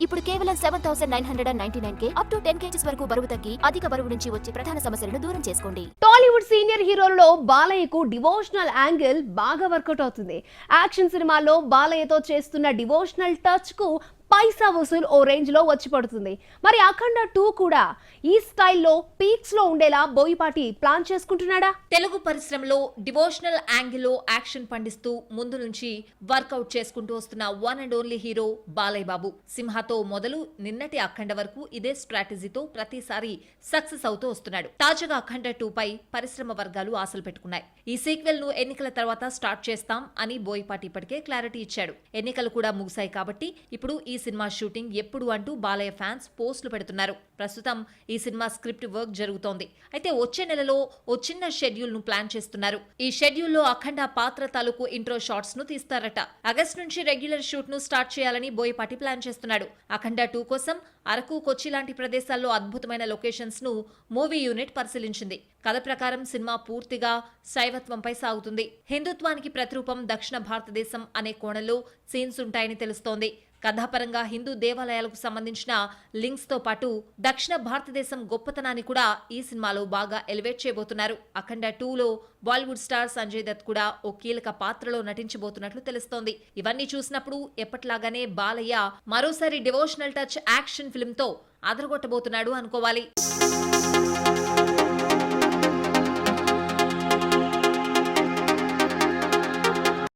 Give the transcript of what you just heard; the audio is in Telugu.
ఇప్పుడు కేవలం 7,999 అప్ టు 10 kgs వరకు బరువు తగ్గి అధిక బరువు నుంచి వచ్చే ప్రధాన సమస్యలను దూరం చేసుకోండి. టాలీవుడ్ సీనియర్ హీరోలలో బాలయ్యకు డివోషనల్ యాంగిల్ బాగా వర్కౌట్ అవుతుంది. యాక్షన్ సినిమాల్లో బాలయ్యతో చేస్తున్న డివోషనల్ టచ్ కు పైసా వసూల్ ఓ రేంజ్ లో వచ్చి పడుతుంది. మరి అఖండ 2 కూడా ఈ స్టైల్లో పీక్స్ లో ఉండేలా బోయపాటి ప్లాన్ చేసుకుంటున్నాడా? తెలుగు పరిశ్రమలో డివోషనల్ యాంగిల్లో యాక్షన్ పండిస్తూ ముందు నుంచి వర్కౌట్ చేసుకుంటూ వస్తున్న one and only hero Balayya Babu. సింహాతో మొదలు నిన్నటి అఖండ వరకు ఇదే స్ట్రాటజీతో ప్రతిసారి సక్సెస్ అవుతూ వస్తున్నాడు. తాజాగా అఖండ 2 పై పరిశ్రమ వర్గాలు ఆశలు పెట్టుకున్నాయి. ఈ సీక్వెల్ ను ఎన్నికల తర్వాత స్టార్ట్ చేస్తాం అని బోయపాటి ఇప్పటికే క్లారిటీ ఇచ్చాడు. ఎన్నికలు కూడా ముగిశాయి కాబట్టి ఇప్పుడు ఈ సినిమా షూటింగ్ ఎప్పుడు అంటూ బాలయ్య ఫ్యాన్స్ పోస్టులు పెడుతున్నారు. ప్రస్తుతం ఈ సినిమా స్క్రిప్ట్ వర్క్ జరుగుతోంది. అయితే వచ్చే నెలలో ఓ చిన్న షెడ్యూల్ ను ప్లాన్ చేస్తున్నారు. ఈ షెడ్యూల్ లో అఖండ పాత్ర తాలూకు ఇంట్రో షాట్స్ ను తీస్తారట. ఆగస్ట్ నుంచి రెగ్యులర్ షూట్ ను స్టార్ట్ చేయాలని బోయపాటి ప్లాన్ చేస్తున్నాడు. అఖండ 2 కోసం అరకు, కొచ్చి లాంటి ప్రదేశాల్లో అద్భుతమైన లొకేషన్స్ ను మూవీ యూనిట్ పరిశీలించింది. కథ ప్రకారం సినిమా పూర్తిగా శైవత్వంపై సాగుతుంది. హిందుత్వానికి ప్రతిరూపం దక్షిణ భారతదేశం అనే కోణంలో సీన్స్ ఉంటాయని తెలుస్తోంది. కథాపరంగా హిందూ దేవాలయాలకు సంబంధించిన లింక్స్ తో పాటు దక్షిణ భారతదేశం గొప్పతనాన్ని కూడా ఈ సినిమాలో బాగా ఎలివేట్ చేయబోతున్నారు. అఖండ 2లో బాలీవుడ్ స్టార్ సంజయ్ దత్ కూడా ఓ కీలక పాత్రలో నటించబోతున్నట్లు తెలుస్తోంది. ఇవన్నీ చూసినప్పుడు ఎప్పట్లాగానే బాలయ్య మరోసారి డివోషనల్ టచ్ యాక్షన్ ఫిల్మ్ తో అదరగొట్టబోతున్నాడు అనుకోవాలి.